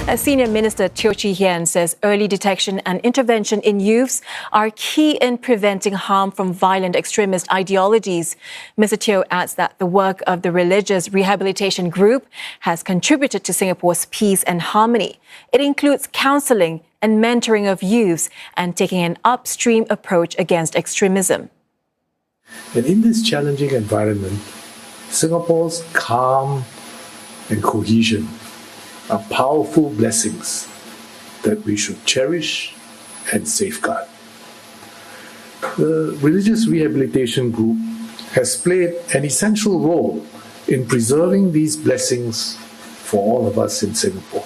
As Senior Minister Teo Chee Hean says early detection and intervention in youths are key in preventing harm from violent extremist ideologies. Mr. Teo adds that the work of the Religious Rehabilitation Group has contributed to Singapore's peace and harmony. It includes counselling and mentoring of youths and taking an upstream approach against extremism. And in this challenging environment, Singapore's calm and cohesion are powerful blessings that we should cherish and safeguard. The Religious Rehabilitation Group has played an essential role in preserving these blessings for all of us in Singapore.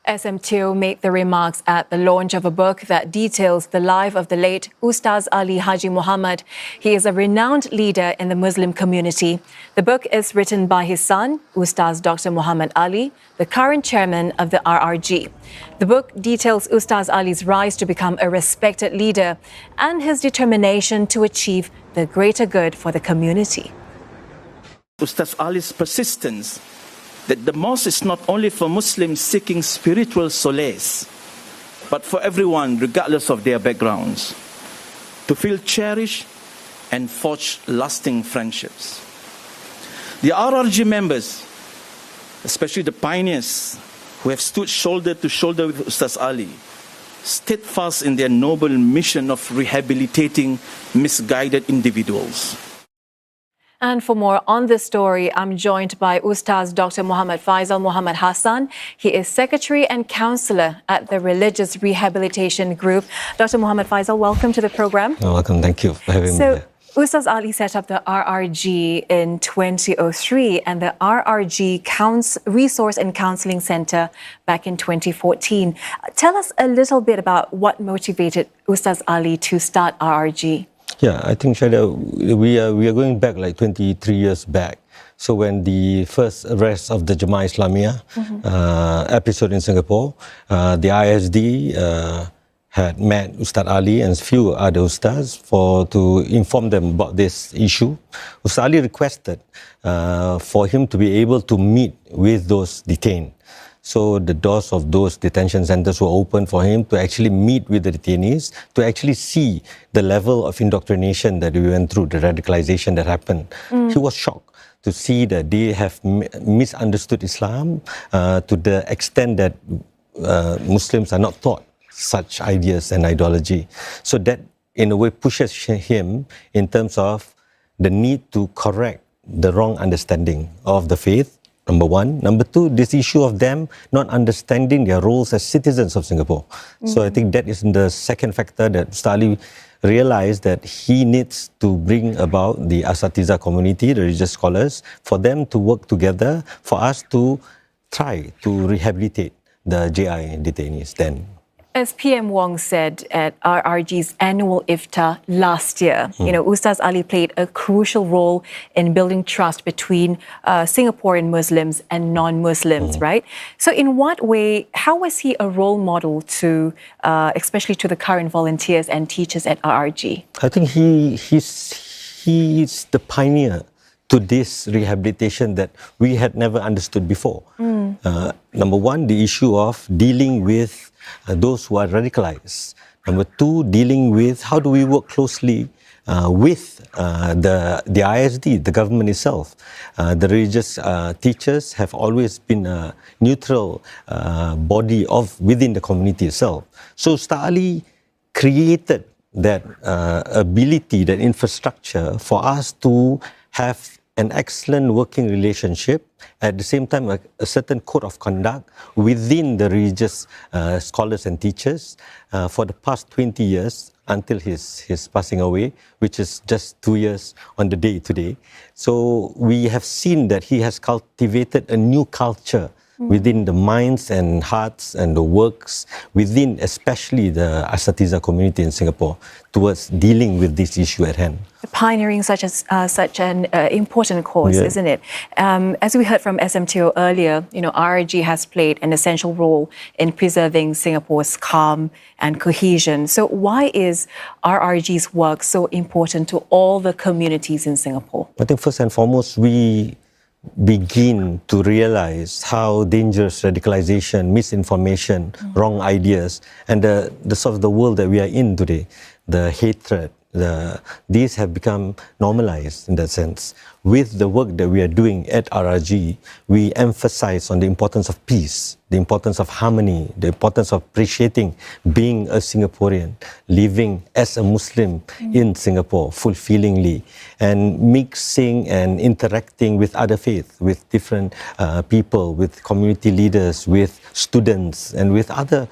SM Teo made the remarks at the launch of a book that details the life of the late Ustaz Ali Haji Muhammad. He is a renowned leader in the Muslim community. The book is written by his son, Ustaz Dr. Muhammad Ali, the current chairman of the RRG. The book details Ustaz Ali's rise to become a respected leader and his determination to achieve the greater good for the community. Ustaz Ali's persistence that the mosque is not only for Muslims seeking spiritual solace, but for everyone, regardless of their backgrounds, to feel cherished and forge lasting friendships. The RRG members, especially the pioneers who have stood shoulder to shoulder with Ustaz Ali, steadfast in their noble mission of rehabilitating misguided individuals. And for more on this story, I'm joined by Ustaz Dr. Muhammad Faisal Muhammad Hassan. He is Secretary and Counsellor at the Religious Rehabilitation Group. Dr. Muhammad Faisal, welcome to the program. Welcome, thank you for having me here. Ustaz Ali set up the RRG in 2003 and the RRG Resource and Counselling Centre back in 2014. Tell us a little bit about what motivated Ustaz Ali to start RRG. Yeah, I think, Shaida, we are going back like 23 years back. So when the first arrest of the Jemaah Islamiyah episode in Singapore, the ISD had met Ustaz Ali and a few other Ustaz to inform them about this issue. Ustaz Ali requested for him to be able to meet with those detained. So the doors of those detention centers were open for him to actually meet with the detainees, to actually see the level of indoctrination that we went through, the radicalization that happened. He was shocked to see that they have misunderstood Islam to the extent that Muslims are not taught such ideas and ideology. So that in a way pushes him in terms of the need to correct the wrong understanding of the faith. Number one. Number two, this issue of them not understanding their roles as citizens of Singapore. So I think that is the second factor that Ustaz Ali realized that he needs to bring about the Asatiza community, the religious scholars, for them to work together, for us to try to rehabilitate the JI detainees then. As PM Wong said at RRG's annual iftar last year, Ustaz Ali played a crucial role in building trust between Singaporean Muslims and non-Muslims, right? So in what way, how was he a role model to, especially to the current volunteers and teachers at RRG? I think he's the pioneer to this rehabilitation that we had never understood before. Number one, the issue of dealing with those who are radicalized. Number two, dealing with how do we work closely with the ISD, the government itself. The religious teachers have always been a neutral body within the community itself. So Ustaz Ali created that ability, that infrastructure for us to have an excellent working relationship, at the same time a certain code of conduct within the religious scholars and teachers for the past 20 years until his passing away, which is just 2 years on the day today. So we have seen that he has cultivated a new culture within the minds and hearts and the works within especially the Asatiza community in Singapore towards dealing with this issue at hand. Pioneering such an important cause, isn't it? As we heard from SM Teo earlier, RRG has played an essential role in preserving Singapore's calm and cohesion. So why is RRG's work so important to all the communities in Singapore? I think first and foremost, we begin to realize how dangerous radicalization, misinformation, wrong ideas, and the sort of the world that we are in today, the hatred, these have become normalized in that sense. With the work that we are doing at RRG, we emphasize on the importance of peace, the importance of harmony, the importance of appreciating being a Singaporean, living as a Muslim in Singapore fulfillingly, and mixing and interacting with other faiths, with different people, with community leaders, with students, and with other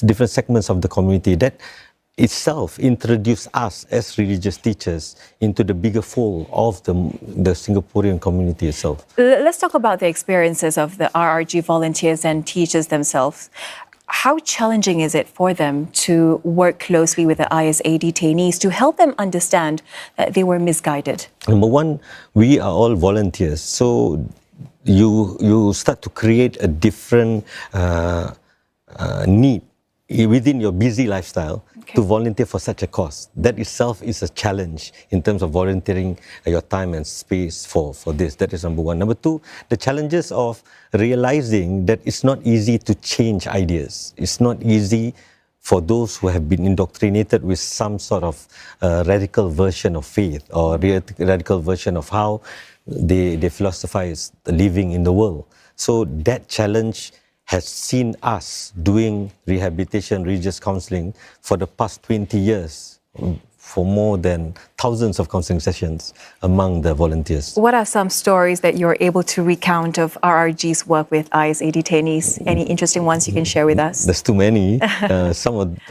different segments of the community. That itself introduced us as religious teachers into the bigger fold of the Singaporean community itself. Let's talk about the experiences of the RRG volunteers and teachers themselves. How challenging is it for them to work closely with the ISA detainees to help them understand that they were misguided? Number one, we are all volunteers, so you start to create a different need within your busy lifestyle to volunteer for such a cause. That itself is a challenge in terms of volunteering your time and space for this. That is number one. Number two, the challenges of realizing that it's not easy to change ideas. It's not easy for those who have been indoctrinated with some sort of radical version of faith or radical version of how they philosophize living in the world. So that challenge has seen us doing rehabilitation, religious counseling for the past 20 years, for more than thousands of counseling sessions among the volunteers. What are some stories that you're able to recount of RRG's work with ISA detainees? Any interesting ones you can share with us? There's too many.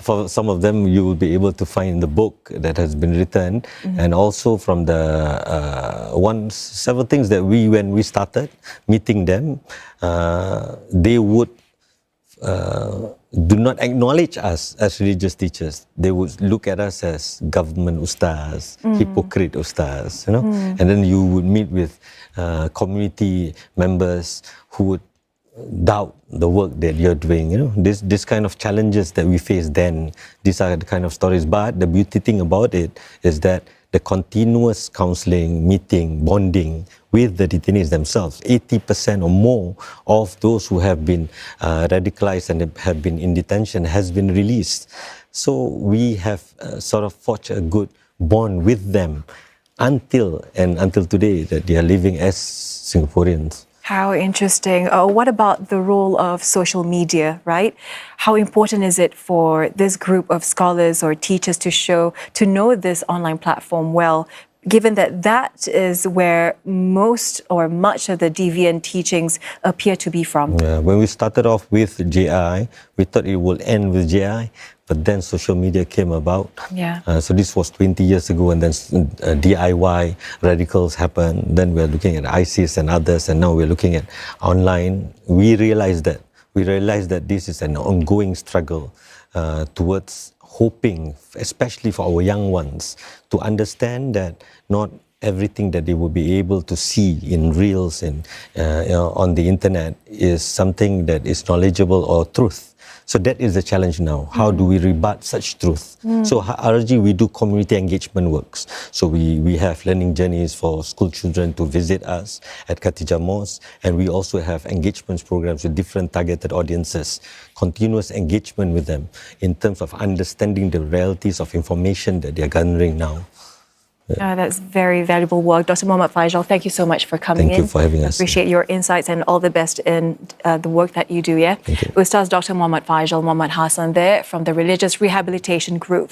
For some of them you will be able to find in the book that has been written, and also from the several things that when we started meeting them, they would do not acknowledge us as religious teachers. They would look at us as government ustaz, hypocrite ustaz, you know. And then you would meet with community members who would doubt the work that you're doing, you know. This kind of challenges that we face then, these are the kind of stories. But the beauty thing about it is that the continuous counseling, meeting, bonding with the detainees themselves, 80% or more of those who have been radicalized and have been in detention has been released. So we have sort of forged a good bond with them until today, that they are living as Singaporeans. How interesting. What about the role of social media, right? How important is it for this group of scholars or teachers to know this online platform well, given that that is where most or much of the deviant teachings appear to be from? Yeah, when we started off with JI, we thought it would end with JI, but then social media came about. Yeah. So this was 20 years ago, and then DIY radicals happened. Then we're looking at ISIS and others, and now we're looking at online. We realized that this is an ongoing struggle towards hoping, especially for our young ones, to understand that not everything that they will be able to see in reels and on the internet is something that is knowledgeable or truth. So that is the challenge now. How do we rebut such truth? So RRG, we do community engagement works. So we have learning journeys for school children to visit us at Khatijah Mosque, and we also have engagement programs with different targeted audiences, continuous engagement with them in terms of understanding the realities of information that they are garnering now. That's very valuable work. Dr. Muhammad Faisal, thank you so much for coming in. Thank you for having us. Appreciate your insights and all the best in the work that you do, yeah? Thank you. Ustaz Dr. Muhammad Faisal, Muhammad Hassan there from the Religious Rehabilitation Group.